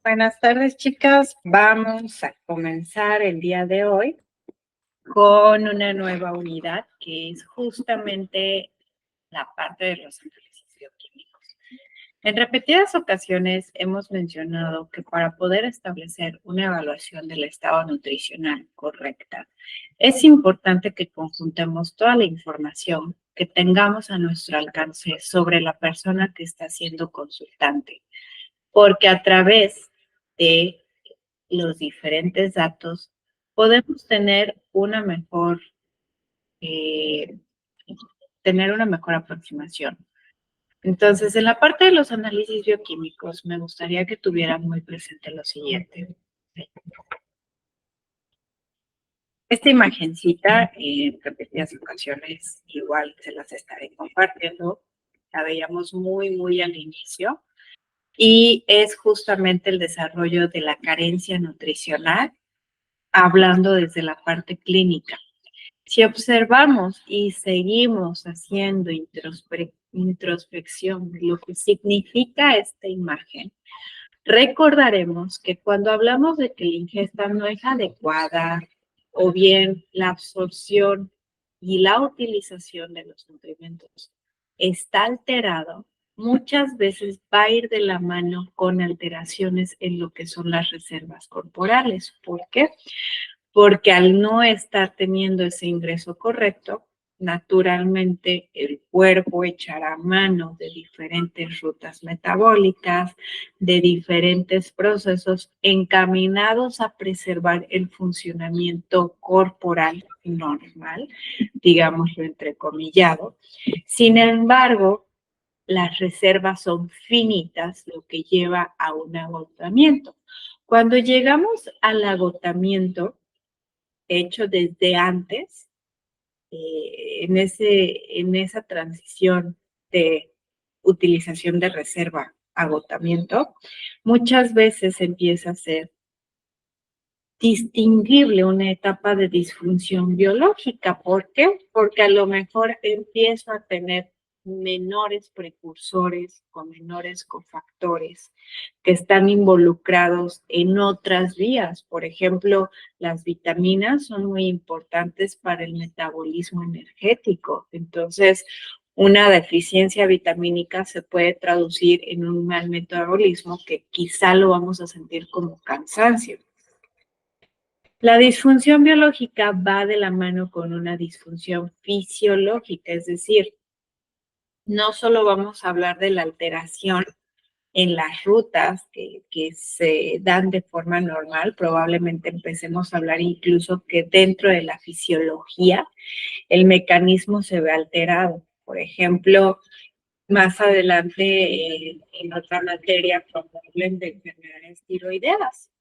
Buenas tardes, chicas. Vamos a comenzar el día de hoy con una nueva unidad que es justamente la parte de los análisis bioquímicos. En repetidas ocasiones hemos mencionado que para poder establecer una evaluación del estado nutricional correcta, es importante que conjuntemos toda la información que tengamos a nuestro alcance sobre la persona que está siendo consultante, porque a través de los diferentes datos, podemos eh, tener una mejor aproximación. Entonces, en la parte de los análisis bioquímicos, me gustaría que tuvieran muy presente lo siguiente. Esta imagencita, en repetidas ocasiones, igual se las estaré compartiendo. La veíamos muy al inicio. Y es justamente el desarrollo de la carencia nutricional, hablando desde la parte clínica. Si observamos y seguimos haciendo introspección de lo que significa esta imagen, recordaremos que cuando hablamos de que la ingesta no es adecuada o bien la absorción y la utilización de los nutrimentos está alterado, muchas veces va a ir de la mano con alteraciones en lo que son las reservas corporales. ¿Por qué? Porque al no estar teniendo ese ingreso correcto, naturalmente el cuerpo echará mano de diferentes rutas metabólicas, de diferentes procesos encaminados a preservar el funcionamiento corporal normal, digámoslo entrecomillado. Sin embargo, las reservas son finitas, lo que lleva a un agotamiento. Cuando llegamos al agotamiento, hecho desde antes, en esa transición de utilización de reserva, agotamiento, muchas veces empieza a ser distinguible una etapa de disfunción biológica. ¿Por qué? Porque a lo mejor empiezo a tener menores precursores o menores cofactores que están involucrados en otras vías. Por ejemplo, las vitaminas son muy importantes para el metabolismo energético. Entonces, una deficiencia vitamínica se puede traducir en un mal metabolismo que quizá lo vamos a sentir como cansancio. La disfunción biológica va de la mano con una disfunción fisiológica, es decir, no solo vamos a hablar de la alteración en las rutas que se dan de forma normal, probablemente empecemos a hablar incluso que dentro de la fisiología el mecanismo se ve alterado. Por ejemplo, más adelante en otra materia, cuando hablen de enfermedades tiroideas,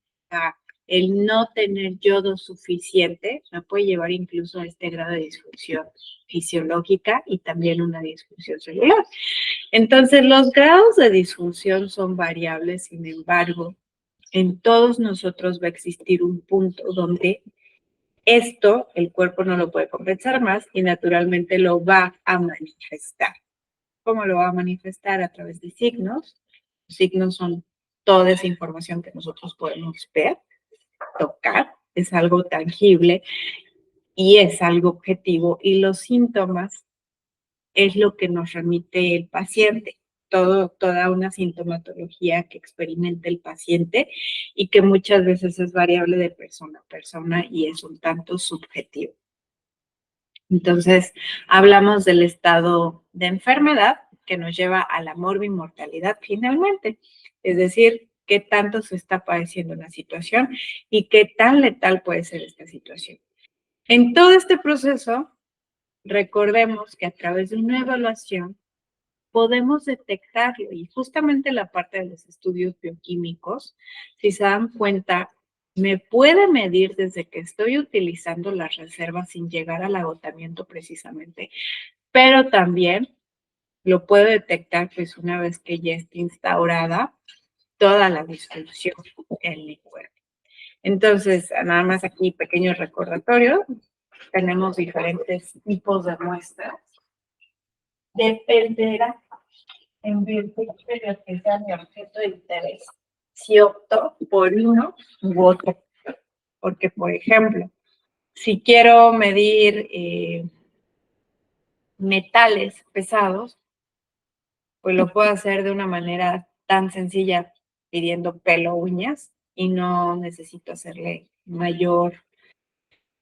el no tener yodo suficiente me puede llevar incluso a este grado de disfunción fisiológica y también una disfunción celular. Entonces, los grados de disfunción son variables, sin embargo, en todos nosotros va a existir un punto donde esto el cuerpo no lo puede compensar más y naturalmente lo va a manifestar. ¿Cómo lo va a manifestar? A través de signos. Los signos son toda esa información que nosotros podemos ver, tocar, es algo tangible y es algo objetivo. Y los síntomas es lo que nos remite el paciente. Toda una sintomatología que experimenta el paciente y que muchas veces es variable de persona a persona y es un tanto subjetivo. Entonces, hablamos del estado de enfermedad que nos lleva a la morbimortalidad finalmente, es decir, qué tanto se está padeciendo una situación y qué tan letal puede ser esta situación. En todo este proceso, recordemos que a través de una evaluación podemos detectarlo y justamente la parte de los estudios bioquímicos, si se dan cuenta, me puede medir desde que estoy utilizando las reservas sin llegar al agotamiento precisamente, pero también lo puedo detectar pues una vez que ya esté instaurada toda la disfunción en mi cuerpo. Entonces, nada más aquí pequeño recordatorio, tenemos diferentes tipos de muestras. Dependerá en virtud de lo que sea mi objeto de interés, si opto por uno u otro. Porque, por ejemplo, si quiero medir metales pesados, pues lo puedo hacer de una manera tan sencilla pidiendo pelo uñas y no necesito hacerle mayor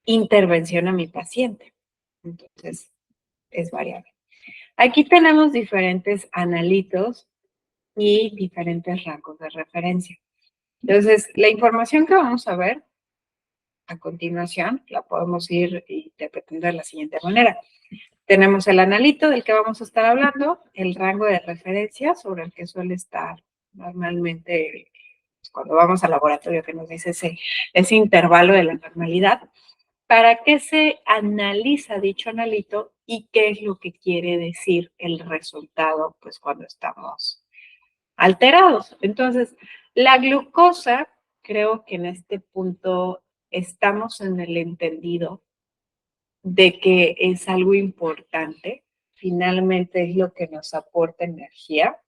intervención a mi paciente. Entonces, es variable. Aquí tenemos diferentes analitos y diferentes rangos de referencia. Entonces, la información que vamos a ver a continuación la podemos ir interpretando de la siguiente manera. Tenemos el analito del que vamos a estar hablando, el rango de referencia sobre el que suele estar normalmente cuando vamos al laboratorio, que nos dice ese intervalo de la normalidad. ¿Para qué se analiza dicho analito y qué es lo que quiere decir el resultado pues cuando estamos alterados? Entonces, la glucosa, creo que en este punto estamos en el entendido de que es algo importante, finalmente es lo que nos aporta energía.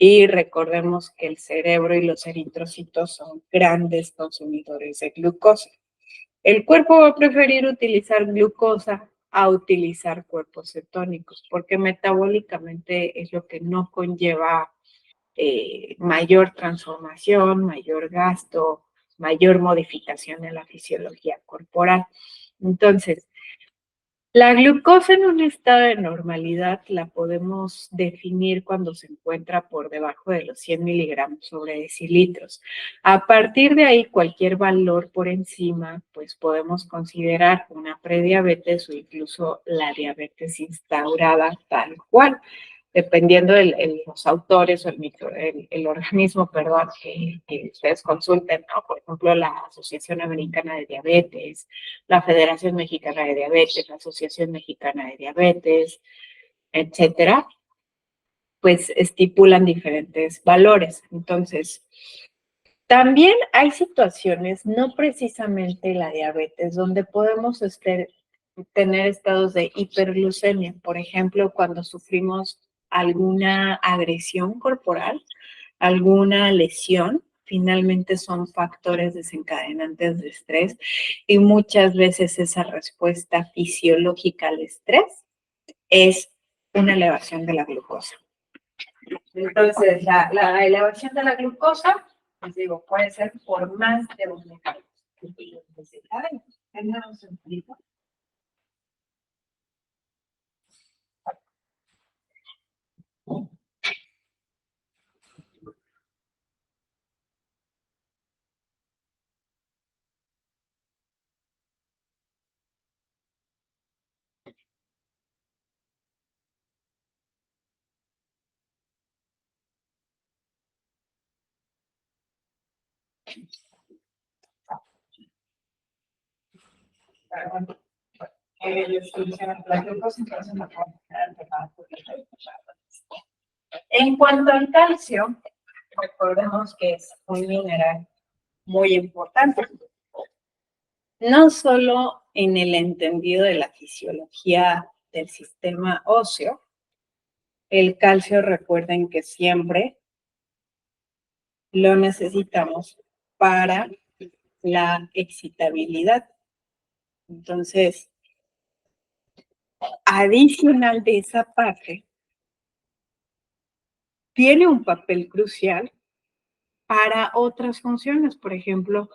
Y recordemos que el cerebro y los eritrocitos son grandes consumidores de glucosa. El cuerpo va a preferir utilizar glucosa a utilizar cuerpos cetónicos, porque metabólicamente es lo que no conlleva mayor transformación, mayor gasto, mayor modificación en la fisiología corporal. Entonces, la glucosa en un estado de normalidad la podemos definir cuando se encuentra por debajo de los 100 miligramos sobre decilitros. A partir de ahí, cualquier valor por encima, pues podemos considerar una prediabetes o incluso la diabetes instaurada tal cual, dependiendo de los autores o el organismo, perdón, que ustedes consulten, ¿no? Por ejemplo, la Asociación Americana de Diabetes, la Federación Mexicana de Diabetes, la Asociación Mexicana de Diabetes, etcétera, pues estipulan diferentes valores. Entonces, también hay situaciones, no precisamente la diabetes, donde podemos tener estados de hiperglucemia. Por ejemplo, cuando sufrimos alguna agresión corporal, alguna lesión, finalmente son factores desencadenantes de estrés y muchas veces esa respuesta fisiológica al estrés es una elevación de la glucosa. Entonces, la elevación de la glucosa, les digo, puede ser por más de un mecanismo. Tenemos un tipo. En cuanto al calcio, recordemos que es un mineral muy importante, no solo en el entendido de la fisiología del sistema óseo. El calcio, recuerden que siempre lo necesitamos para la excitabilidad. Entonces, adicional de esa parte, tiene un papel crucial para otras funciones, por ejemplo,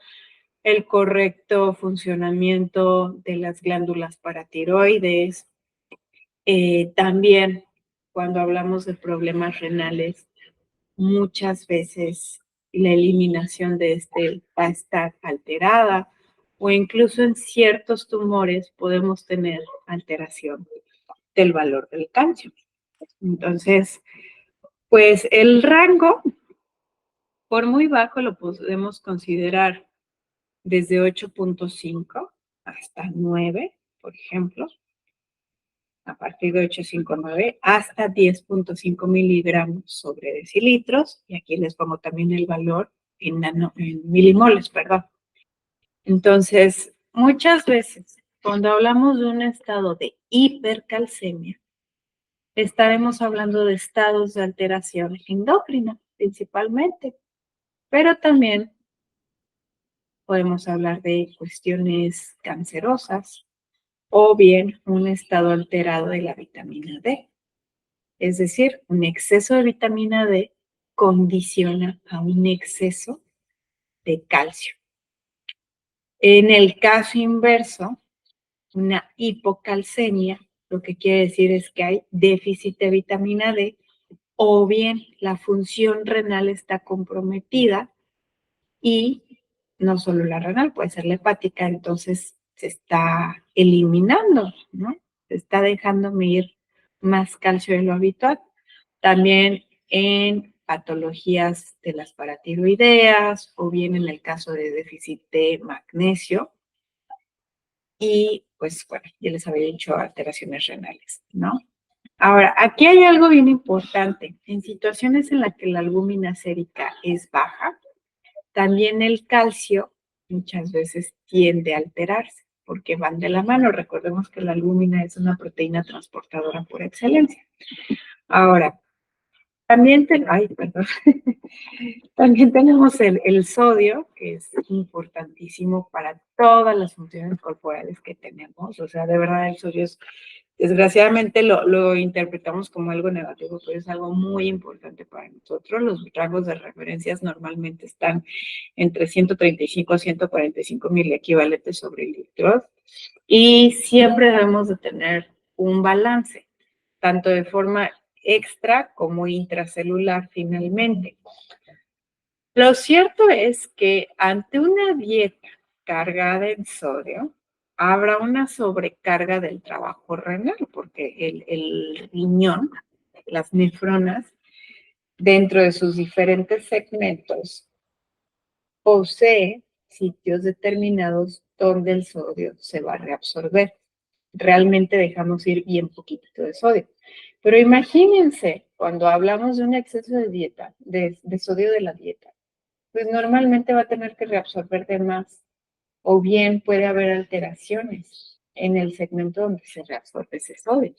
el correcto funcionamiento de las glándulas paratiroides. También, cuando hablamos de problemas renales, muchas veces la eliminación de este va a estar alterada o incluso en ciertos tumores podemos tener alteración del valor del calcio. Entonces, pues el rango, por muy bajo, lo podemos considerar desde 8.5 hasta 9, por ejemplo, a partir de 8,59 hasta 10.5 miligramos sobre decilitros, y aquí les pongo también el valor en milimoles, perdón. Entonces, muchas veces, cuando hablamos de un estado de hipercalcemia, estaremos hablando de estados de alteración endocrina, principalmente. Pero también podemos hablar de cuestiones cancerosas o bien un estado alterado de la vitamina D. Es decir, un exceso de vitamina D condiciona a un exceso de calcio. En el caso inverso, una hipocalcemia, lo que quiere decir es que hay déficit de vitamina D o bien la función renal está comprometida y no solo la renal, puede ser la hepática, entonces se está eliminando, ¿no? Se está dejando ir más calcio de lo habitual. También en patologías de las paratiroideas o bien en el caso de déficit de magnesio y pues bueno, ya les había dicho alteraciones renales, ¿no? Ahora, aquí hay algo bien importante. En situaciones en las que la albúmina sérica es baja, también el calcio muchas veces tiende a alterarse porque van de la mano. Recordemos que la albúmina es una proteína transportadora por excelencia. Ahora, también, también tenemos el sodio, que es importantísimo para todas las funciones corporales que tenemos. O sea, de verdad el sodio es, desgraciadamente lo interpretamos como algo negativo, pero es algo muy importante para nosotros. Los rangos de referencias normalmente están entre 135 a 145 miliequivalentes sobre litros y siempre debemos de tener un balance, tanto de forma extra como intracelular finalmente. Lo cierto es que ante una dieta cargada en sodio, habrá una sobrecarga del trabajo renal, porque el riñón, las nefronas, dentro de sus diferentes segmentos, posee sitios determinados donde el sodio se va a reabsorber. Realmente dejamos ir bien poquito de sodio. Pero imagínense, cuando hablamos de un exceso de dieta, de sodio de la dieta, pues normalmente va a tener que reabsorber de más o bien puede haber alteraciones en el segmento donde se reabsorbe ese sodio.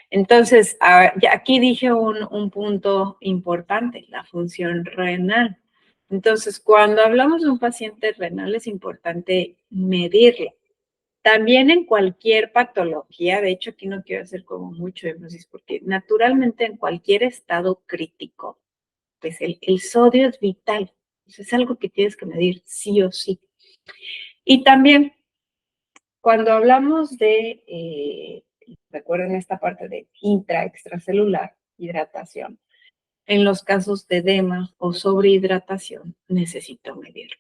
Entonces, aquí dije un punto importante, la función renal. Entonces, cuando hablamos de un paciente renal es importante medirlo. También en cualquier patología, de hecho aquí no quiero hacer como mucho énfasis porque naturalmente en cualquier estado crítico, pues el sodio es vital. Es algo que tienes que medir sí o sí. Y también cuando hablamos de, recuerden esta parte de extracelular, hidratación, en los casos de edema o sobrehidratación necesito medirlo.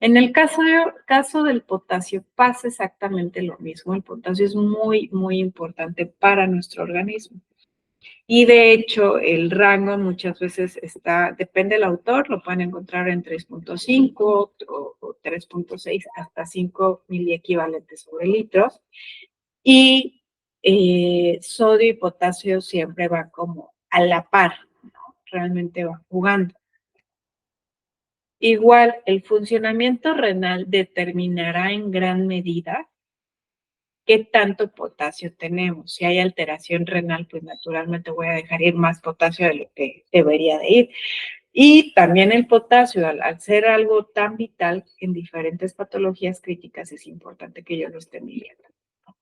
En el caso del potasio pasa exactamente lo mismo. El potasio es muy, muy importante para nuestro organismo. Y de hecho, el rango muchas veces depende del autor, lo pueden encontrar en 3.5 o 3.6 hasta 5 miliequivalentes sobre litros. Y sodio y potasio siempre van como a la par, ¿no? Realmente van jugando. Igual, el funcionamiento renal determinará en gran medida qué tanto potasio tenemos. Si hay alteración renal, pues naturalmente voy a dejar ir más potasio de lo que debería de ir. Y también el potasio, al ser algo tan vital en diferentes patologías críticas, es importante que yo lo esté midiendo.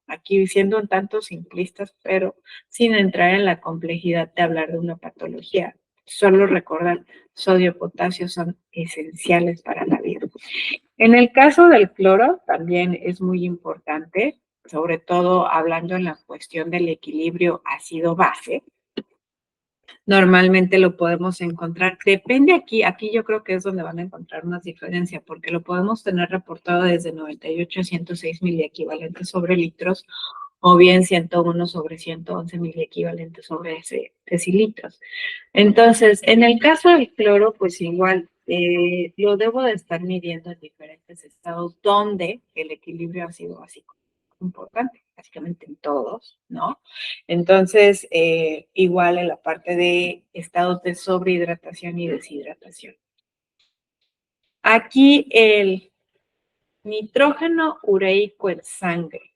Aquí siendo un tanto simplistas, pero sin entrar en la complejidad de hablar de una patología. Solo recordar, sodio y potasio son esenciales para la vida. En el caso del cloro, también es muy importante, sobre todo hablando en la cuestión del equilibrio ácido-base. Normalmente lo podemos encontrar, depende aquí yo creo que es donde van a encontrar más diferencia, porque lo podemos tener reportado desde 98 a 106 miliequivalentes sobre litros, o bien 101 sobre 111 miliequivalentes sobre decilitros. Entonces, en el caso del cloro, pues igual lo debo de estar midiendo en diferentes estados donde el equilibrio ha sido básico importante, básicamente en todos, ¿no? Entonces, igual en la parte de estados de sobrehidratación y deshidratación. Aquí el nitrógeno ureico en sangre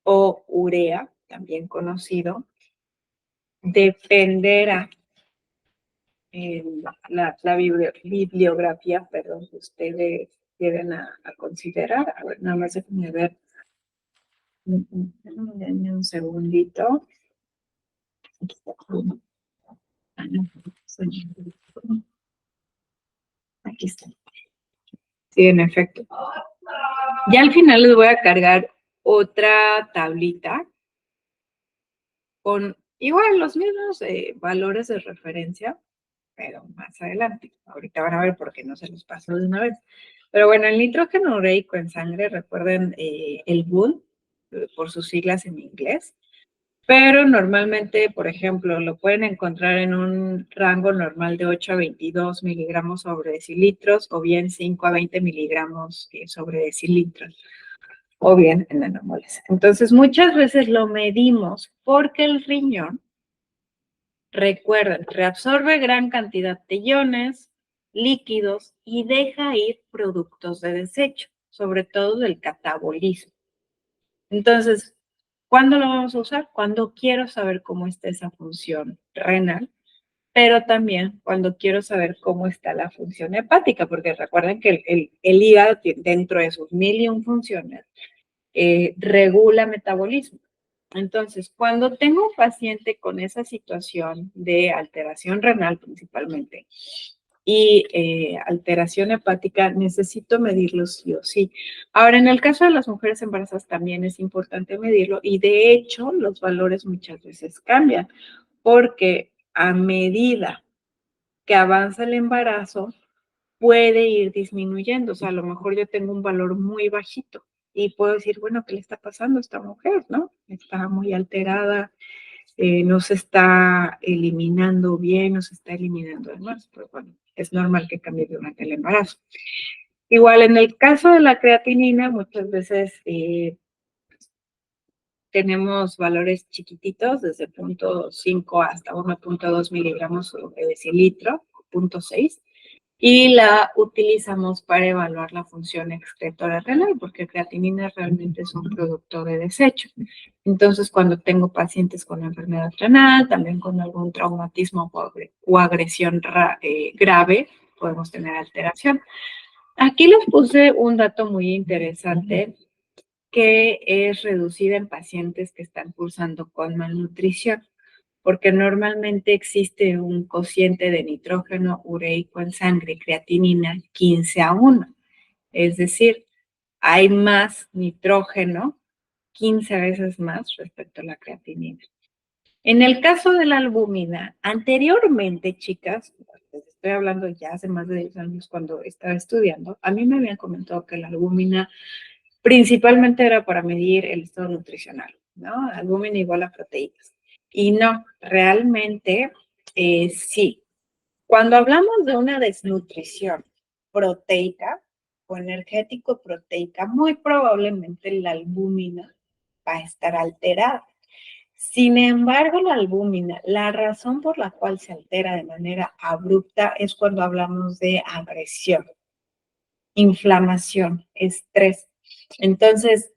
o urea, también conocido, dependerá bibliografía, perdón, que ustedes deben a considerar. A ver, nada más déjenme ver. Denme un segundito. Aquí está. Sí, en efecto. Ya al final les voy a cargar otra tablita con igual los mismos valores de referencia, pero más adelante. Ahorita van a ver por qué no se los paso de una vez. Pero bueno, el nitrógeno ureico en sangre, recuerden el BUN, por sus siglas en inglés, pero normalmente, por ejemplo, lo pueden encontrar en un rango normal de 8 a 22 miligramos sobre decilitros o bien 5 a 20 miligramos sobre decilitros o bien en nanomoles. Entonces, muchas veces lo medimos porque el riñón, recuerden, reabsorbe gran cantidad de iones, líquidos y deja ir productos de desecho, sobre todo del catabolismo. Entonces, ¿cuándo lo vamos a usar? Cuando quiero saber cómo está esa función renal, pero también cuando quiero saber cómo está la función hepática, porque recuerden que el hígado, dentro de sus 1001 funciones, regula metabolismo. Entonces, cuando tengo un paciente con esa situación de alteración renal principalmente y alteración hepática, necesito medirlo sí o sí. Ahora, en el caso de las mujeres embarazadas también es importante medirlo y de hecho los valores muchas veces cambian porque a medida que avanza el embarazo, puede ir disminuyendo. O sea, a lo mejor yo tengo un valor muy bajito y puedo decir, bueno, ¿qué le está pasando a esta mujer, no? Está muy alterada, no se está eliminando bien, no se está eliminando demás, pero bueno, es normal que cambie durante el embarazo. Igual en el caso de la creatinina, muchas veces tenemos valores chiquititos, desde 0.5 hasta 1.2 miligramos de decilitro, 0.6, y la utilizamos para evaluar la función excretora renal, porque creatinina realmente es un producto de desecho. Entonces, cuando tengo pacientes con enfermedad renal, también con algún traumatismo o agresión grave, podemos tener alteración. Aquí les puse un dato muy interesante que es reducida en pacientes que están cursando con malnutrición, porque normalmente existe un cociente de nitrógeno ureico en sangre, creatinina 15:1, es decir, hay más nitrógeno, 15 veces más respecto a la creatinina. En el caso de la albúmina, anteriormente, chicas, les estoy hablando ya hace más de 10 años cuando estaba estudiando, a mí me habían comentado que la albúmina principalmente era para medir el estado nutricional, ¿no? Albúmina igual a proteínas. Y no, realmente sí. Cuando hablamos de una desnutrición proteica o energético proteica, muy probablemente la albúmina va a estar alterada. Sin embargo, la albúmina, la razón por la cual se altera de manera abrupta es cuando hablamos de agresión, inflamación, estrés. Entonces,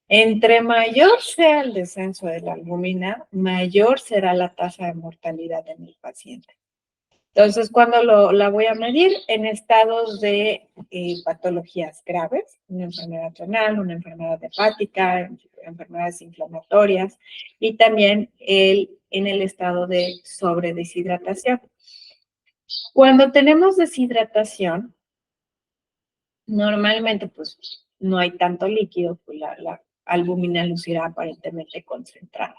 entre mayor sea el descenso de la albúmina, mayor será la tasa de mortalidad en el paciente. Entonces, ¿cuándo la voy a medir? En estados de patologías graves, una enfermedad renal, una enfermedad hepática, enfermedades inflamatorias y también en el estado de sobredeshidratación. Cuando tenemos deshidratación, normalmente pues no hay tanto líquido, pues la albúmina lucirá aparentemente concentrada.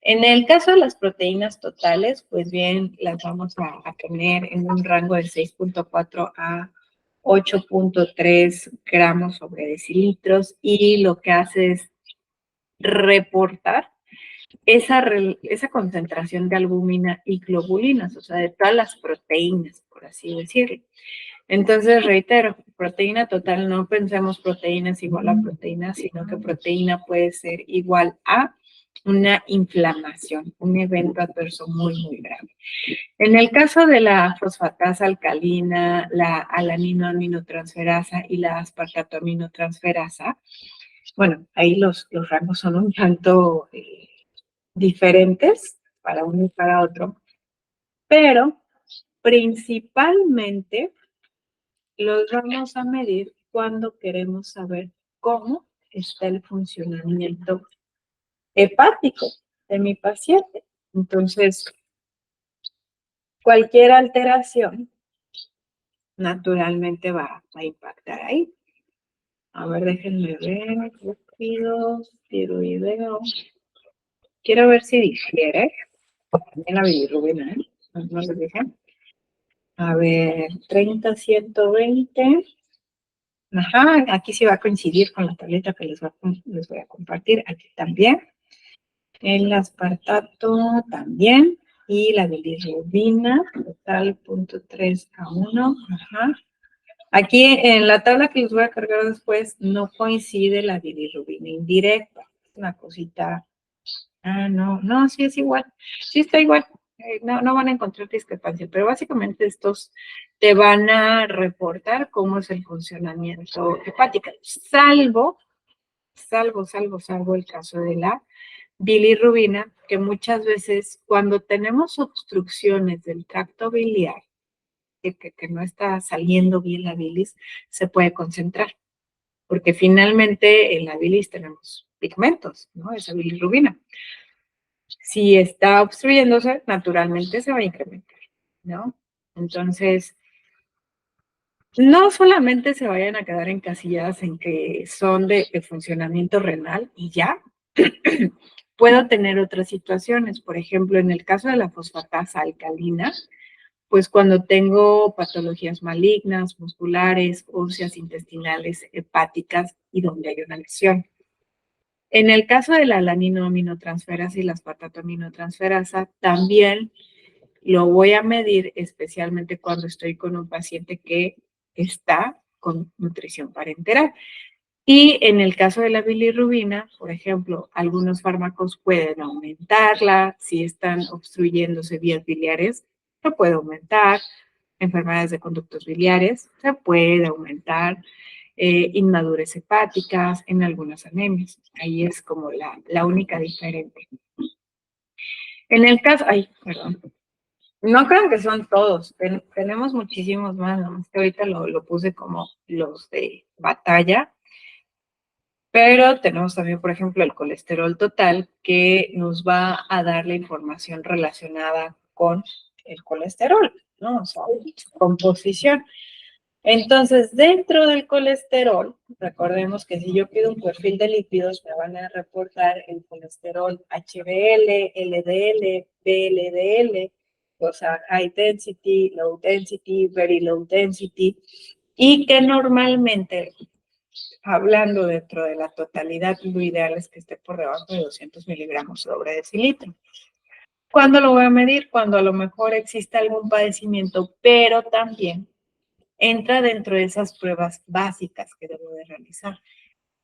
En el caso de las proteínas totales, pues bien, las vamos a tener en un rango de 6.4 a 8.3 gramos sobre decilitros y lo que hace es reportar esa concentración de albúmina y globulinas, o sea, de todas las proteínas, por así decirlo. Entonces, reitero, proteína total, no pensemos proteínas igual a proteína, sino que proteína puede ser igual a una inflamación, un evento adverso muy, muy grave. En el caso de la fosfatasa alcalina, la alaninoaminotransferasa y la aspartatoaminotransferasa, bueno, ahí los rangos son un tanto diferentes para uno y para otro, pero principalmente los vamos a medir cuando queremos saber cómo está el funcionamiento hepático de mi paciente. Entonces, cualquier alteración naturalmente va a impactar ahí. A ver, déjenme ver, lípidos, tiroideo. Quiero ver si difiere. También la bilirrubina, ¿eh? No les dije. A ver, 30-120. Ajá, aquí sí va a coincidir con la tableta que les voy a compartir. Aquí también. El aspartato también. Y la bilirrubina, total, 0.3 a 1. Ajá. Aquí en la tabla que les voy a cargar después no coincide la bilirrubina indirecta. Una cosita. Ah, no, sí es igual. Sí está igual. No van a encontrar discrepancia, pero básicamente estos te van a reportar cómo es el funcionamiento hepático, salvo el caso de la bilirrubina, que muchas veces cuando tenemos obstrucciones del tracto biliar, que no está saliendo bien la bilis, se puede concentrar, porque finalmente en la bilis tenemos pigmentos, ¿no? Esa bilirrubina. Si está obstruyéndose, naturalmente se va a incrementar, ¿no? Entonces, no solamente se vayan a quedar encasilladas en que son de funcionamiento renal y ya. Puedo tener otras situaciones, por ejemplo, en el caso de la fosfatasa alcalina, pues cuando tengo patologías malignas, musculares, óseas, intestinales, hepáticas y donde hay una lesión. En el caso de la alaninoaminotransferasa y la aspartatoaminotransferasa, también lo voy a medir especialmente cuando estoy con un paciente que está con nutrición parenteral. Y en el caso de la bilirrubina, por ejemplo, algunos fármacos pueden aumentarla, si están obstruyéndose vías biliares, se puede aumentar, enfermedades de conductos biliares, se puede aumentar, inmadurez hepáticas, en algunas anemias. Ahí es como la única diferente. En el caso, perdón. No creo que son todos, tenemos muchísimos más, ¿no? Que ahorita lo puse como los de batalla, pero tenemos también, por ejemplo, el colesterol total, que nos va a dar la información relacionada con el colesterol, ¿no? O sea, composición. Entonces, dentro del colesterol, recordemos que si yo pido un perfil de lípidos, me van a reportar el colesterol HDL, LDL, VLDL, o sea, high density, low density, very low density, y que normalmente, hablando dentro de la totalidad, lo ideal es que esté por debajo de 200 miligramos sobre decilitro. ¿Cuándo lo voy a medir? Cuando a lo mejor existe algún padecimiento, pero también entra dentro de esas pruebas básicas que debo de realizar.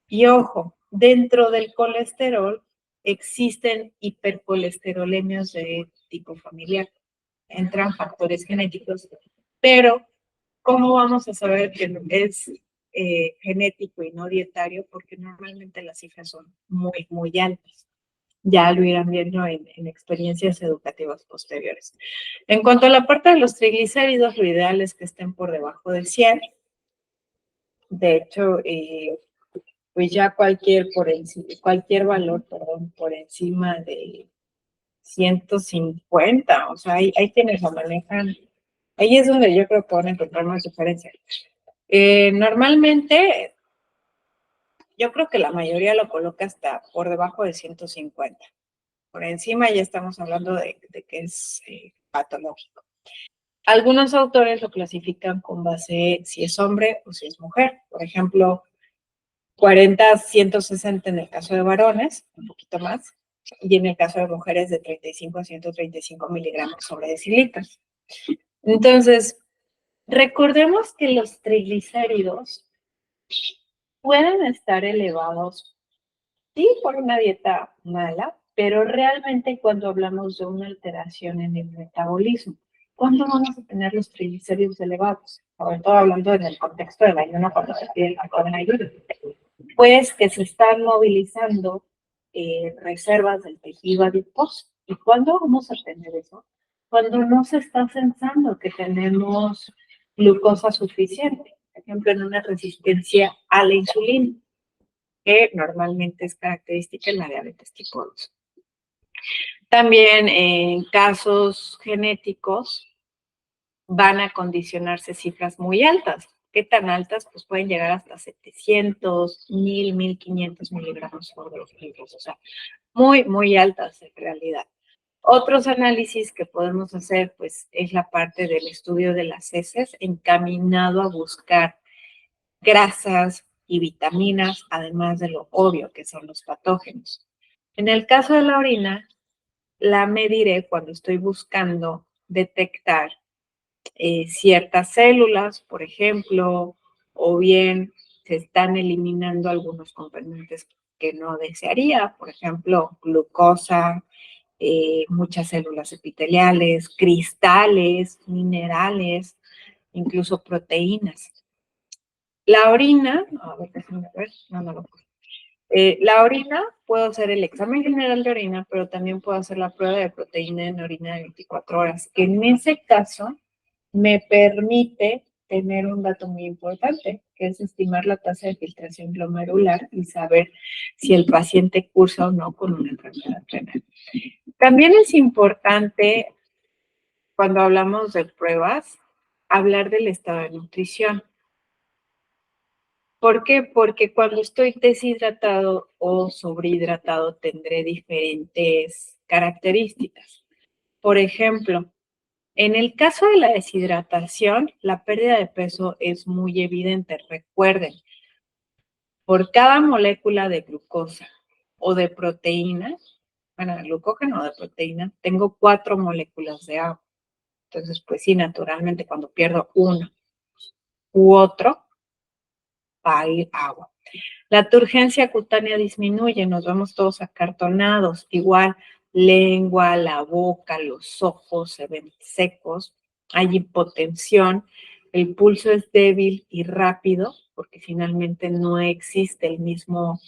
Y ojo, dentro del colesterol existen hipercolesterolemias de tipo familiar. Entran factores genéticos, pero ¿cómo vamos a saber que es genético y no dietario? Porque normalmente las cifras son muy, muy altas. Ya lo irán viendo en experiencias educativas posteriores. En cuanto a la parte de los triglicéridos, lo ideal es que estén por debajo del 100. De hecho, pues ya cualquier valor, perdón, por encima de 150, o sea, hay quienes lo manejan. Ahí es donde yo creo que van a encontrar más diferencia. Normalmente, yo creo que la mayoría lo coloca hasta por debajo de 150. Por encima ya estamos hablando de que es patológico. Algunos autores lo clasifican con base si es hombre o si es mujer. Por ejemplo, 40-160 en el caso de varones, un poquito más, y en el caso de mujeres de 35 a 135 miligramos sobre decilitros. Entonces, recordemos que los triglicéridos pueden estar elevados, sí, por una dieta mala, pero realmente cuando hablamos de una alteración en el metabolismo, ¿cuándo vamos a tener los triglicéridos elevados? Sobre todo hablando en el contexto del ayuno, cuando se pide el ayuno. Pues que se están movilizando reservas del tejido adiposo. ¿Y cuándo vamos a tener eso? cuando no se está pensando que tenemos glucosa suficiente, por ejemplo, en una resistencia a la insulina, que normalmente es característica en la diabetes tipo 2. También en casos genéticos van a condicionarse cifras muy altas. ¿Qué tan altas? Pues pueden llegar hasta 700, 1000, 1500 miligramos por decilitros, o sea, muy, muy altas en realidad. Otros análisis que podemos hacer, pues, es la parte del estudio de las heces encaminado a buscar grasas y vitaminas, además de lo obvio que son los patógenos. En el caso de la orina, la mediré cuando estoy buscando detectar ciertas células, por ejemplo, o bien se están eliminando algunos componentes que no desearía, por ejemplo, glucosa, muchas células epiteliales, cristales, minerales, incluso proteínas. La orina, a ver, déjame ver, no lo puedo. La orina, puedo hacer el examen general de orina, pero también puedo hacer la prueba de proteína en orina de 24 horas, que en ese caso me permite tener un dato muy importante, que es estimar la tasa de filtración glomerular y saber si el paciente cursa o no con una enfermedad renal. También es importante, cuando hablamos de pruebas, hablar del estado de nutrición. ¿Por qué? Porque cuando estoy deshidratado o sobrehidratado tendré diferentes características. Por ejemplo, en el caso de la deshidratación, la pérdida de peso es muy evidente. Recuerden, por cada molécula de glucosa o de proteína, bueno, de glucógeno o de proteína, tengo 4 moléculas de agua. Entonces, pues sí, naturalmente, cuando pierdo uno u otro, va a ir agua. La turgencia cutánea disminuye, nos vemos todos acartonados, igual lengua, la boca, los ojos se ven secos, hay hipotensión, el pulso es débil y rápido, porque finalmente no existe el mismo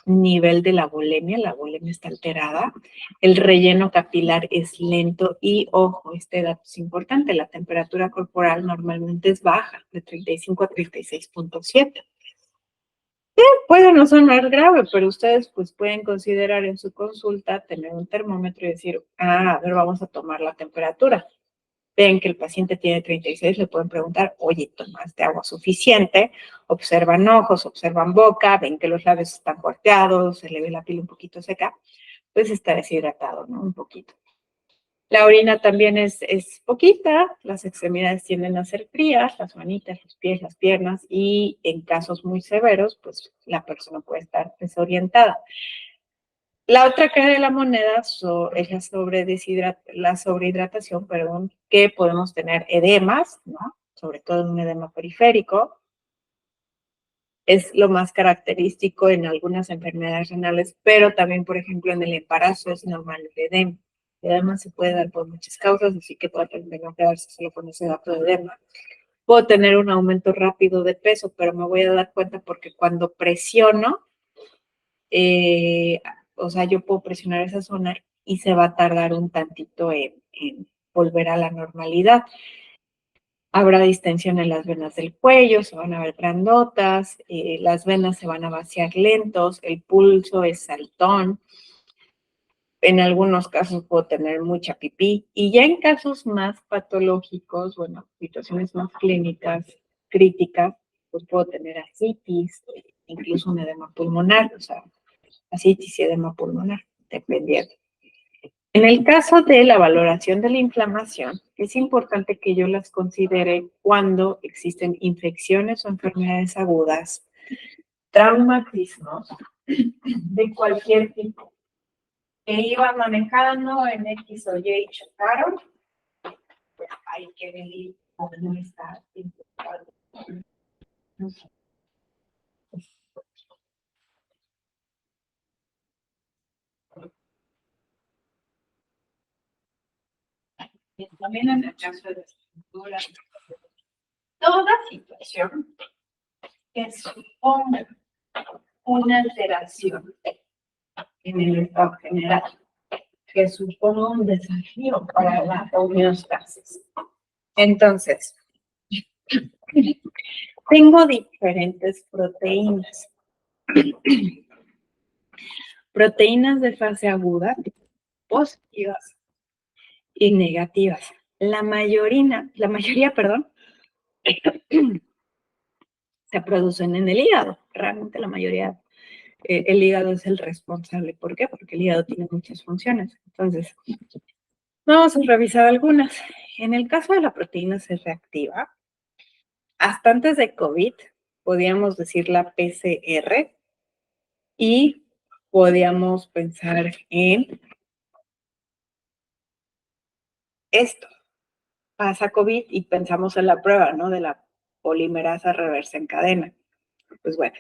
nivel de la volemia está alterada, el relleno capilar es lento y, ojo, este dato es importante, la temperatura corporal normalmente es baja, de 35 a 36.7. Puede no sonar grave, pero ustedes pues pueden considerar en su consulta tener un termómetro y decir, a ver, vamos a tomar la temperatura. Ven que el paciente tiene 36, le pueden preguntar, oye, ¿tomaste agua suficiente? Observan ojos, observan boca, ven que los labios están cuarteados, se le ve la piel un poquito seca, pues está deshidratado, ¿no? Un poquito. La orina también es poquita, las extremidades tienden a ser frías, las manitas, los pies, las piernas, y en casos muy severos, pues la persona puede estar desorientada. La otra cara de la moneda es la sobrehidratación, perdón, que podemos tener edemas, ¿no? Sobre todo un edema periférico. Es lo más característico en algunas enfermedades renales, pero también, por ejemplo, en el embarazo es normal el edema. El edema se puede dar por muchas causas, así que puede no quedarse solo con ese dato de edema. Puedo tener un aumento rápido de peso, pero me voy a dar cuenta porque cuando presiono, o sea, yo puedo presionar esa zona y se va a tardar un tantito en volver a la normalidad. Habrá distensión en las venas del cuello, se van a ver grandotas, las venas se van a vaciar lentos, el pulso es saltón. En algunos casos puedo tener mucha pipí y ya en casos más patológicos, bueno, situaciones más clínicas, críticas, pues puedo tener ascitis, incluso un edema pulmonar, o sea, ascitis y edema pulmonar, dependiendo. En el caso de la valoración de la inflamación, es importante que yo las considere cuando existen infecciones o enfermedades agudas, traumatismos de cualquier tipo, que iban manejando en X o Y y chocaron, pues hay que venir cómo está infectado. También en el caso de estructura, toda situación que suponga una alteración en el estado general que supone un desafío para la homeostasis. Entonces, tengo diferentes proteínas. Proteínas de fase aguda, positivas y negativas. La mayoría, se producen en el hígado. Realmente la mayoría, el hígado es el responsable. ¿Por qué? Porque el hígado tiene muchas funciones. Entonces, vamos a revisar algunas. En el caso de la proteína C reactiva, hasta antes de COVID, podíamos decir la PCR y podíamos pensar en esto. Pasa COVID y pensamos en la prueba, ¿no? De la polimerasa reversa en cadena. Pues bueno,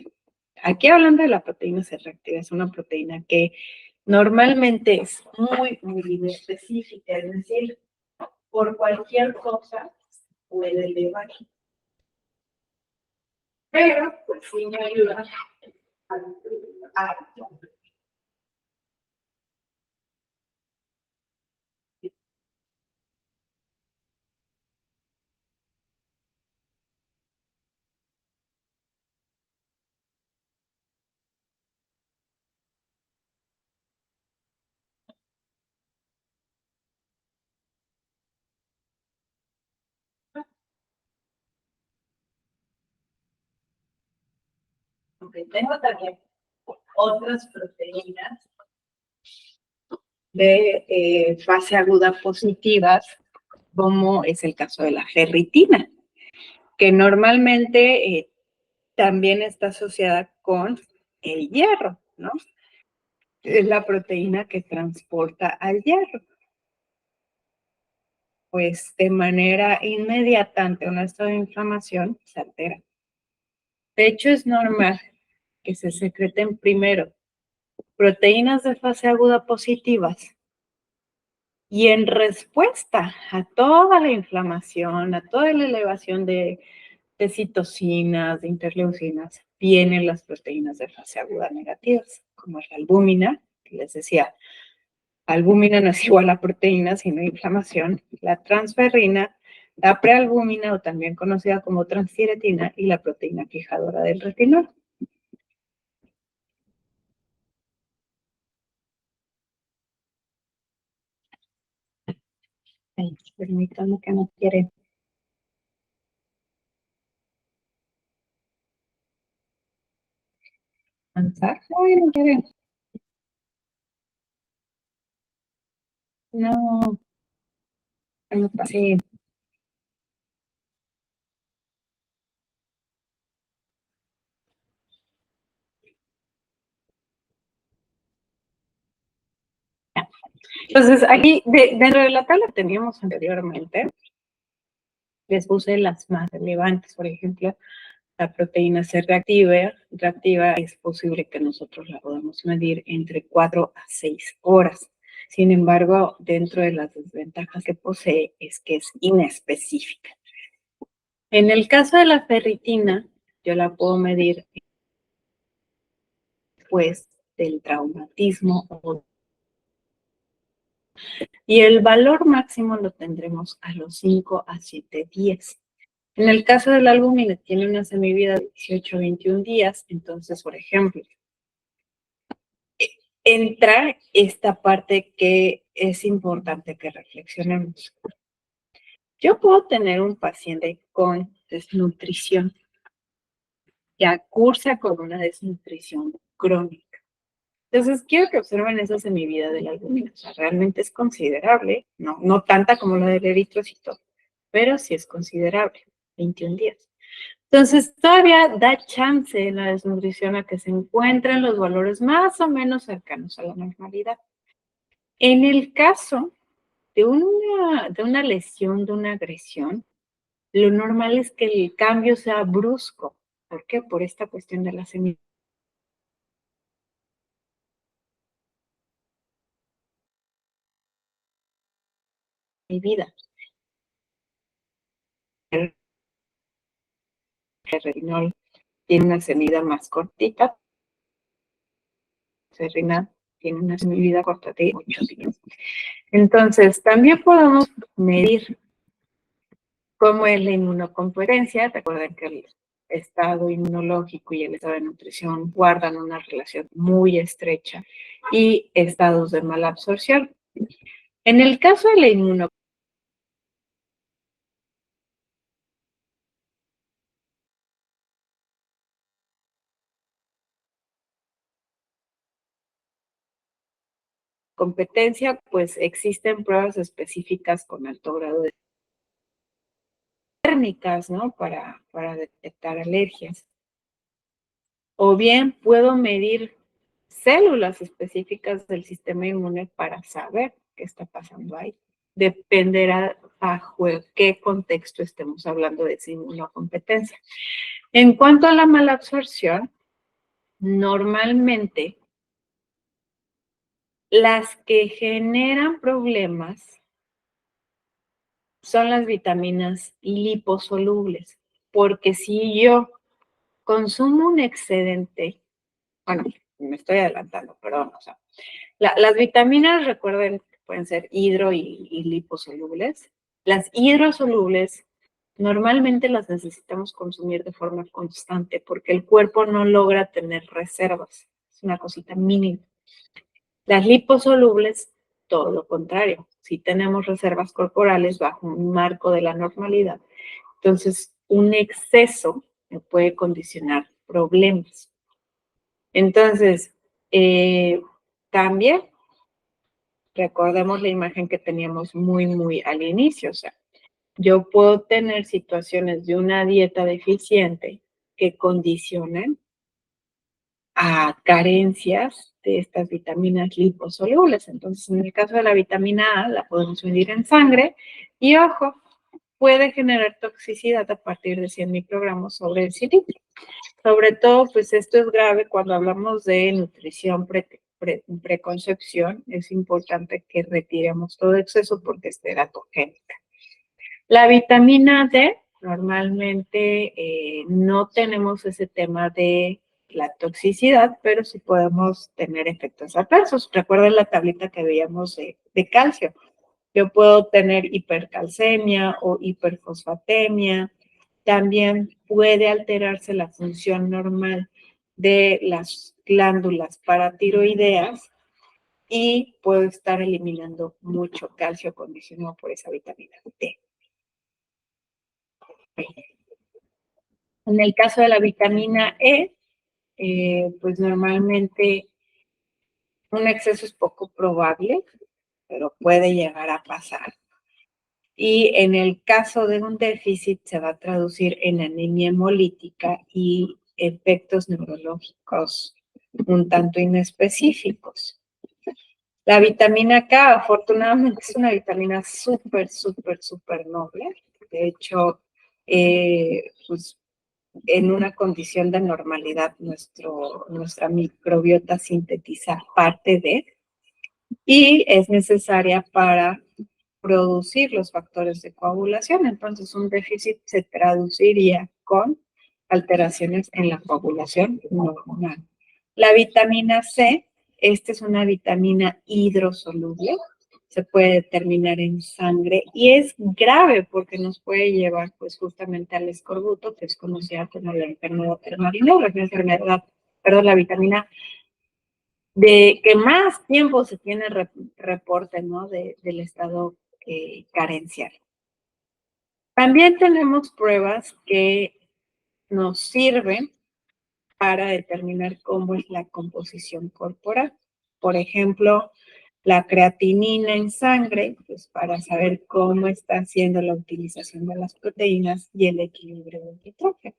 aquí hablando de la proteína C reactiva, es una proteína que normalmente es muy específica, es decir, por cualquier cosa puede elevar. Pero, pues sí me ayuda a okay, tengo también otras proteínas de fase aguda positivas, como es el caso de la ferritina, que normalmente también está asociada con el hierro, ¿no? Es la proteína que transporta al hierro. Pues de manera inmediata ante un estado de inflamación se altera. De hecho, es normal que se secreten primero proteínas de fase aguda positivas y en respuesta a toda la inflamación, a toda la elevación de citocinas, de interleucinas, vienen las proteínas de fase aguda negativas, como es la albúmina, que les decía, albúmina no es igual a proteína, sino inflamación, la transferrina, la prealbúmina, o también conocida como transtiretina, y la proteína fijadora del retinol. Ay, permítanme que no quiere avanzar. Ay, no quiere. No, no pasé. Entonces, aquí, dentro de la tabla que teníamos anteriormente, les puse las más relevantes. Por ejemplo, la proteína C reactiva es posible que nosotros la podamos medir entre 4 a 6 horas. Sin embargo, dentro de las desventajas que posee es que es inespecífica. En el caso de la ferritina, yo la puedo medir después del traumatismo y el valor máximo lo tendremos a los 5 a 7 días. En el caso de la albúmina tiene una semivida de 18 a 21 días, entonces, por ejemplo, entra esta parte que es importante que reflexionemos. Yo puedo tener un paciente con desnutrición, que cursa con una desnutrición crónica. Entonces, quiero que observen esa semivida de la albúmina. O sea, realmente es considerable, no tanta como la del eritrocito, pero sí es considerable, 21 días. Entonces, todavía da chance en la desnutrición a que se encuentren los valores más o menos cercanos a la normalidad. En el caso de una lesión, de una agresión, lo normal es que el cambio sea brusco. ¿Por qué? Por esta cuestión de la semivida. El retinol tiene una semivida más cortita, serrina tiene una semivida corta de 8 días. Entonces, también podemos medir cómo es la inmunocompetencia. Recuerden que el estado inmunológico y el estado de nutrición guardan una relación muy estrecha y estados de mala absorción. En el caso de la inmunocompetencia, pues existen pruebas específicas con alto grado de térmicas, ¿no? Para detectar alergias. O bien puedo medir células específicas del sistema inmune para saber qué está pasando ahí. Dependerá bajo qué contexto estemos hablando de esa inmunocompetencia. En cuanto a la mala absorción, normalmente las que generan problemas son las vitaminas liposolubles, porque si yo consumo un excedente, bueno, me estoy adelantando, perdón, o sea, las vitaminas, recuerden, que pueden ser hidro y liposolubles. Las hidrosolubles normalmente las necesitamos consumir de forma constante porque el cuerpo no logra tener reservas. Es una cosita mínima. Las liposolubles, todo lo contrario. Si tenemos reservas corporales bajo un marco de la normalidad, entonces un exceso me puede condicionar problemas. Entonces, también recordemos la imagen que teníamos muy al inicio. O sea, yo puedo tener situaciones de una dieta deficiente que condicionen a carencias de estas vitaminas liposolubles. Entonces, en el caso de la vitamina A, la podemos medir en sangre y, ojo, puede generar toxicidad a partir de 100 microgramos sobre decilitro. Sobre todo, pues esto es grave cuando hablamos de nutrición preconcepción. Es importante que retiremos todo exceso porque es teratogénica. La vitamina D, normalmente no tenemos ese tema de la toxicidad, pero sí podemos tener efectos adversos. Recuerden la tablita que veíamos de calcio. Yo puedo tener hipercalcemia o hiperfosfatemia. También puede alterarse la función normal de las glándulas paratiroideas y puedo estar eliminando mucho calcio condicionado por esa vitamina D. En el caso de la vitamina E, pues normalmente un exceso es poco probable, pero puede llegar a pasar. Y en el caso de un déficit se va a traducir en anemia hemolítica y efectos neurológicos un tanto inespecíficos. La vitamina K, afortunadamente, es una vitamina súper noble. De hecho, pues en una condición de normalidad, nuestra microbiota sintetiza parte de, y es necesaria para producir los factores de coagulación. Entonces, un déficit se traduciría con alteraciones en la coagulación normal. La vitamina C, esta es una vitamina hidrosoluble, se puede determinar en sangre y es grave porque nos puede llevar pues justamente al escorbuto, que es conocida como la enfermedad del marinero, es la enfermedad, perdón, la vitamina de que más tiempo se tiene reporte, ¿no? Del estado carencial. También tenemos pruebas que nos sirven para determinar cómo es la composición corporal. Por ejemplo, la creatinina en sangre, pues para saber cómo está haciendo la utilización de las proteínas y el equilibrio del nitrógeno.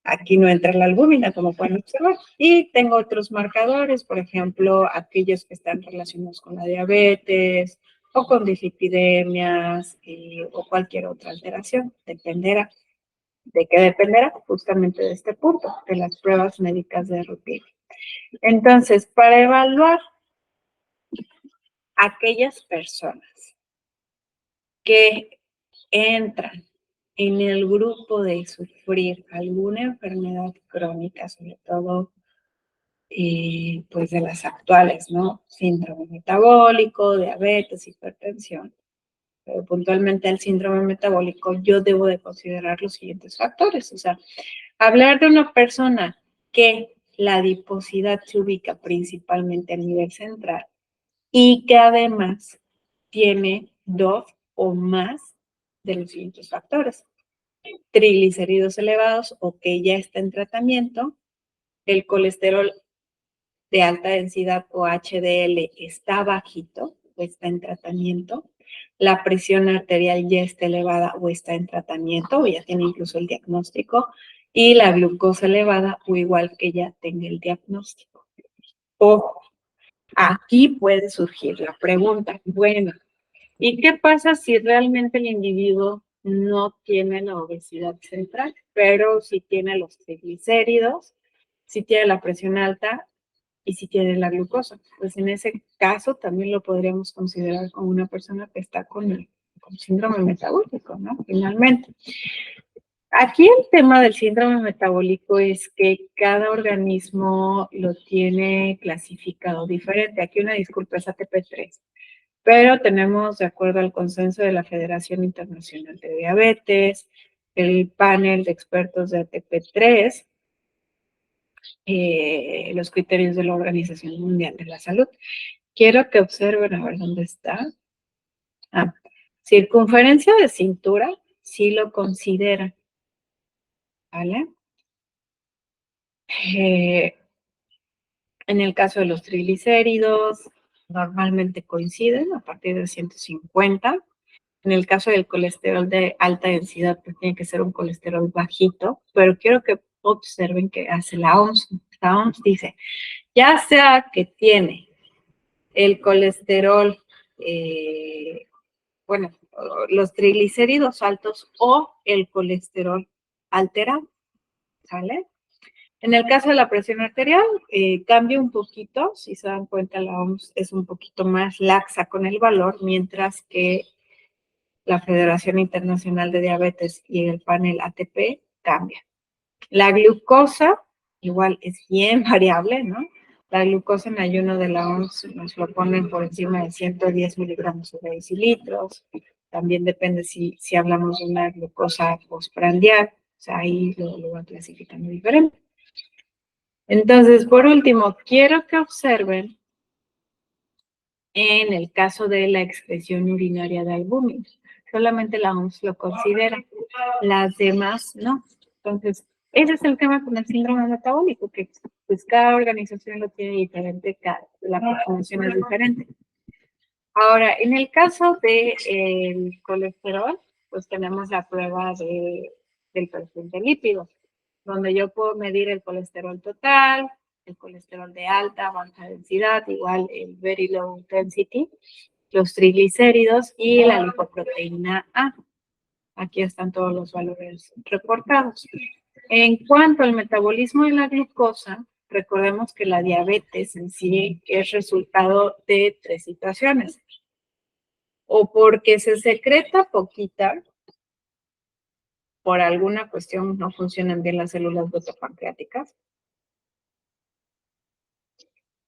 Aquí no entra la albúmina, como pueden observar. Y tengo otros marcadores, por ejemplo, aquellos que están relacionados con la diabetes o con dislipidemias o cualquier otra alteración. Dependerá. ¿De qué dependerá? Justamente de este punto, de las pruebas médicas de rutina. Entonces, para evaluar aquellas personas que entran en el grupo de sufrir alguna enfermedad crónica, sobre todo pues de las actuales, ¿no? Síndrome metabólico, diabetes, hipertensión. Pero puntualmente al síndrome metabólico yo debo de considerar los siguientes factores. O sea, hablar de una persona que la adiposidad se ubica principalmente a nivel central y que además tiene 2 o más de los siguientes factores. Triglicéridos elevados o que ya está en tratamiento, el colesterol de alta densidad o HDL está bajito o está en tratamiento, la presión arterial ya está elevada o está en tratamiento o ya tiene incluso el diagnóstico, y la glucosa elevada o igual que ya tenga el diagnóstico. Ojo, aquí puede surgir la pregunta, bueno, ¿y qué pasa si realmente el individuo no tiene la obesidad central, pero sí tiene los triglicéridos, sí tiene la presión alta y si tiene la glucosa? Pues en ese caso también lo podríamos considerar como una persona que está con síndrome metabólico, ¿no? Finalmente. Aquí el tema del síndrome metabólico es que cada organismo lo tiene clasificado diferente. Aquí una disculpa es ATP3, pero tenemos, de acuerdo al consenso de la Federación Internacional de Diabetes, el panel de expertos de ATP3, los criterios de la Organización Mundial de la Salud. Quiero que observen, a ver dónde está. Ah, circunferencia de cintura, sí lo considera, ¿vale? En el caso de los triglicéridos, normalmente coinciden a partir de 150. En el caso del colesterol de alta densidad, pues tiene que ser un colesterol bajito, pero quiero que observen que hace la OMS. La OMS dice, ya sea que tiene el colesterol, bueno, los triglicéridos altos o el colesterol alterado, ¿sale? En el caso de la presión arterial, cambia un poquito, si se dan cuenta la OMS es un poquito más laxa con el valor, mientras que la Federación Internacional de Diabetes y el panel ATP cambia. La glucosa, igual es bien variable, ¿no? La glucosa en ayuno de la OMS nos lo ponen por encima de 110 miligramos sobre decilitros. También depende si hablamos de una glucosa postprandial, o sea, ahí lo van clasificando diferente. Entonces, por último, quiero que observen en el caso de la excreción urinaria de albúmina. Solamente la OMS lo considera, las demás no. Entonces, ese es el tema con el síndrome metabólico, que pues cada organización lo tiene diferente, la población es diferente. Ahora, en el caso del colesterol, pues tenemos la prueba del perfil de lípidos, donde yo puedo medir el colesterol total, el colesterol de alta, baja densidad, igual el very low density, los triglicéridos y la lipoproteína A. Aquí están todos los valores reportados. En cuanto al metabolismo de la glucosa, recordemos que la diabetes en sí es resultado de 3 situaciones. O porque se secreta poquita, por alguna cuestión no funcionan bien las células beta-pancreáticas,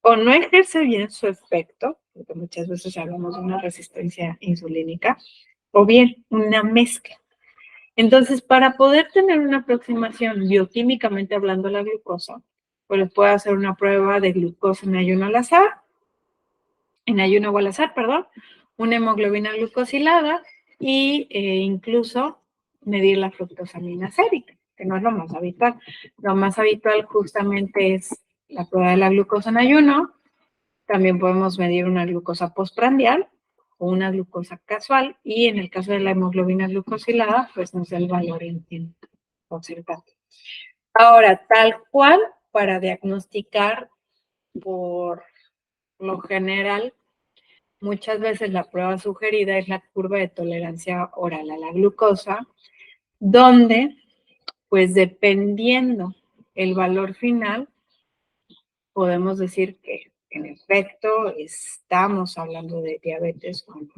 o no ejerce bien su efecto, porque muchas veces hablamos de una resistencia insulínica, o bien una mezcla. Entonces, para poder tener una aproximación bioquímicamente hablando de la glucosa, pues puedo hacer una prueba de glucosa en ayuno al azar, perdón, una hemoglobina glucosilada y incluso medir la fructosamina sérica, que no es lo más habitual. Lo más habitual justamente es la prueba de la glucosa en ayuno. También podemos medir una glucosa postprandial o una glucosa casual, y en el caso de la hemoglobina glucosilada, pues nos da el valor en concentrante. Ahora, tal cual, para diagnosticar, por lo general, muchas veces la prueba sugerida es la curva de tolerancia oral a la glucosa, donde, pues dependiendo el valor final, podemos decir que en efecto estamos hablando de diabetes o no.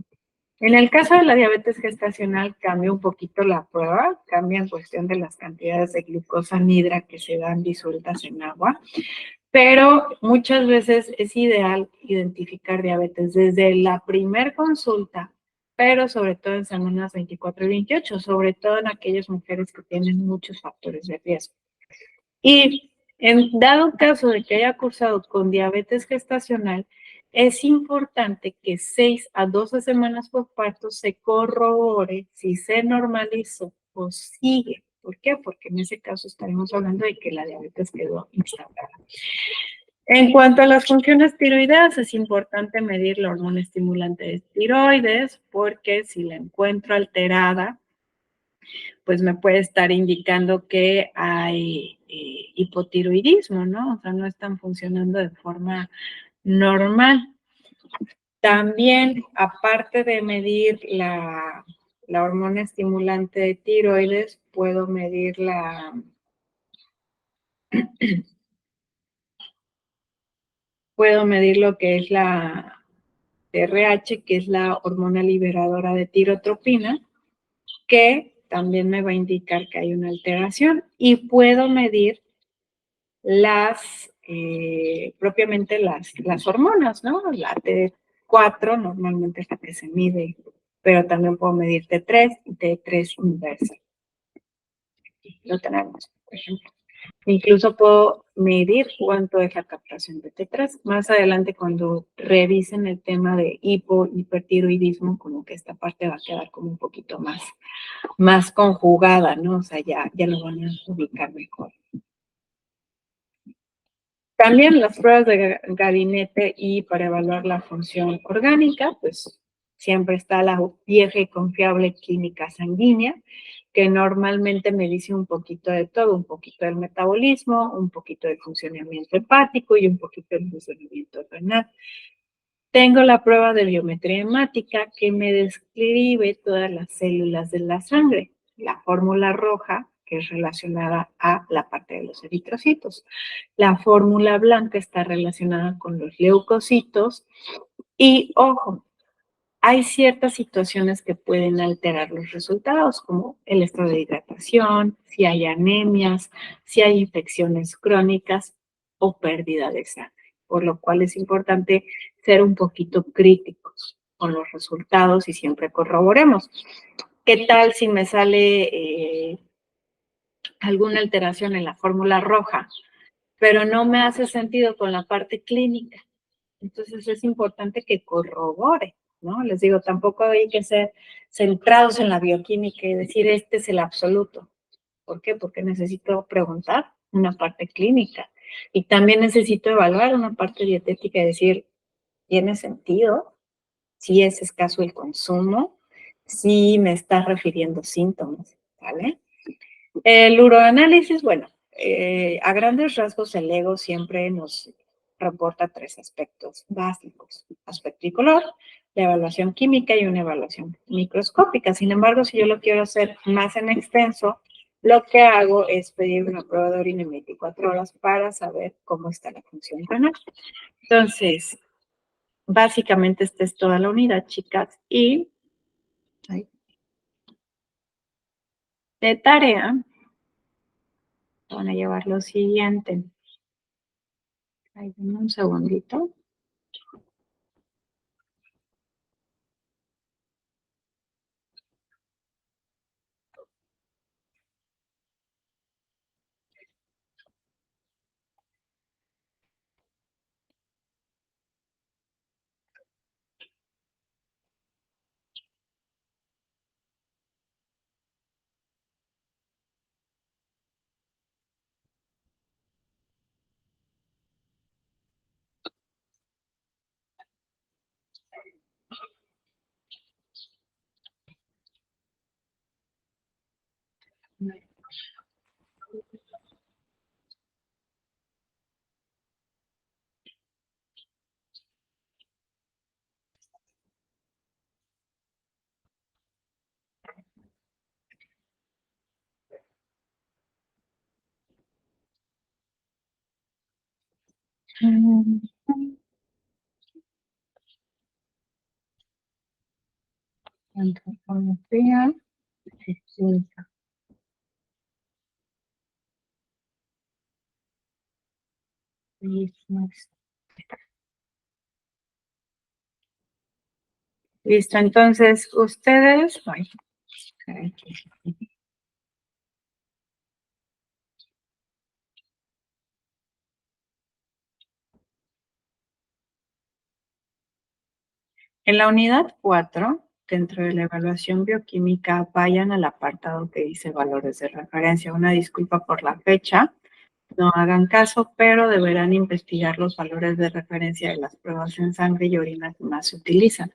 En el caso de la diabetes gestacional cambia un poquito la prueba, cambia en cuestión de las cantidades de glucosa anhidra que se dan disueltas en agua, Pero muchas veces es ideal identificar diabetes desde la primer consulta, pero sobre todo en semanas 24 y 28, sobre todo en aquellas mujeres que tienen muchos factores de riesgo. Y en dado caso de que haya cursado con diabetes gestacional, es importante que 6 a 12 semanas por parto se corrobore si se normalizó o sigue. ¿Por qué? Porque en ese caso estaremos hablando de que la diabetes quedó instaurada. En cuanto a las funciones tiroideas, es importante medir la hormona estimulante de tiroides porque si la encuentro alterada, pues me puede estar indicando que hay hipotiroidismo, ¿no? O sea, no están funcionando de forma normal. También, aparte de medir la hormona estimulante de tiroides, puedo medir lo que es la TRH, que es la hormona liberadora de tirotropina, que también me va a indicar que hay una alteración. Y puedo medir propiamente las hormonas, ¿no? La T4 normalmente es la que se mide, pero también puedo medir T3 y T3 inversa. Lo tenemos, por ejemplo. Incluso puedo medir cuánto es la captación de T3. Más adelante, cuando revisen el tema de hipertiroidismo, como que esta parte va a quedar como un poquito más conjugada, ¿no? O sea, ya lo van a ubicar mejor. También las pruebas de gabinete y para evaluar la función orgánica, pues siempre está la vieja y confiable química sanguínea, que normalmente me dice un poquito de todo, un poquito del metabolismo, un poquito del funcionamiento hepático y un poquito del funcionamiento renal. Tengo la prueba de biometría hemática que me describe todas las células de la sangre. La fórmula roja, que es relacionada a la parte de los eritrocitos. La fórmula blanca está relacionada con los leucocitos. Y ojo, hay ciertas situaciones que pueden alterar los resultados, como el estado de hidratación, si hay anemias, si hay infecciones crónicas o pérdida de sangre, por lo cual es importante ser un poquito críticos con los resultados y siempre corroboremos. ¿Qué tal si me sale alguna alteración en la fórmula roja, pero no me hace sentido con la parte clínica? Entonces es importante que corrobore, ¿no? Les digo, tampoco hay que ser centrados en la bioquímica y decir este es el absoluto. ¿Por qué? Porque necesito preguntar una parte clínica y también necesito evaluar una parte dietética y decir, ¿tiene sentido? Si es escaso el consumo, si me está refiriendo síntomas, ¿vale? El uroanálisis, bueno, a grandes rasgos el ego siempre nos reporta 3 aspectos básicos: aspecto y color, la evaluación química y una evaluación microscópica. Sin embargo, si yo lo quiero hacer más en extenso, lo que hago es pedir una prueba de orina en 24 horas para saber cómo está la función renal. Entonces, básicamente esta es toda la unidad, chicas, y de tarea van a llevar lo siguiente. Ahí, denme un segundito. Antropología distinta. Listo, entonces ustedes, en la unidad 4, dentro de la evaluación bioquímica, vayan al apartado que dice valores de referencia. Una disculpa por la fecha, no hagan caso, pero deberán investigar los valores de referencia de las pruebas en sangre y orina que más se utilizan.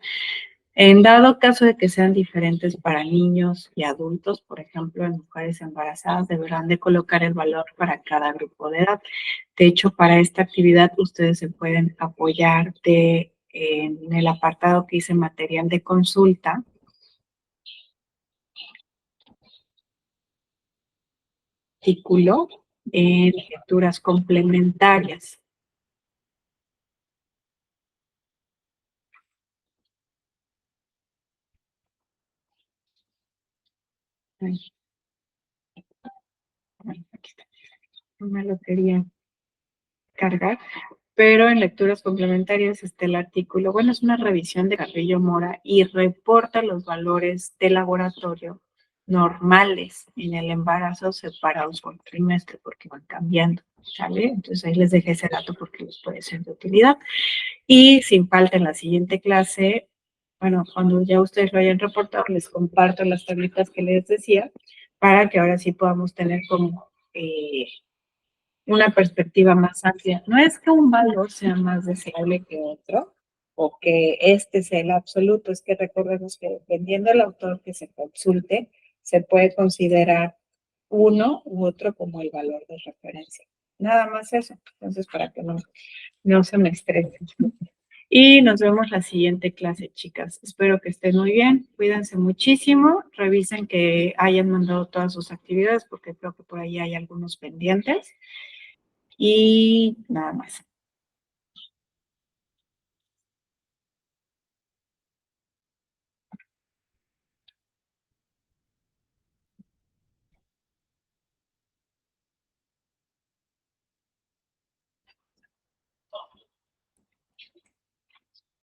En dado caso de que sean diferentes para niños y adultos, por ejemplo, en mujeres embarazadas, deberán de colocar el valor para cada grupo de edad. De hecho, para esta actividad ustedes se pueden apoyar en el apartado que dice material de consulta. Artículo en lecturas complementarias. Ay, aquí está. No me lo quería cargar, pero en lecturas complementarias está el artículo, bueno, es una revisión de Carrillo Mora y reporta los valores de laboratorio normales en el embarazo separados por trimestre porque van cambiando, ¿sale? Entonces ahí les dejé ese dato porque les puede ser de utilidad. Y sin falta en la siguiente clase, bueno, cuando ya ustedes lo hayan reportado, les comparto las tablitas que les decía para que ahora sí podamos tener como una perspectiva más amplia. No es que un valor sea más deseable que otro o que este sea el absoluto, es que recordemos que dependiendo del autor que se consulte, se puede considerar uno u otro como el valor de referencia. Nada más eso. Entonces, para que no se me estresen. Y nos vemos la siguiente clase, chicas. Espero que estén muy bien. Cuídense muchísimo. Revisen que hayan mandado todas sus actividades porque creo que por ahí hay algunos pendientes. Y nada más.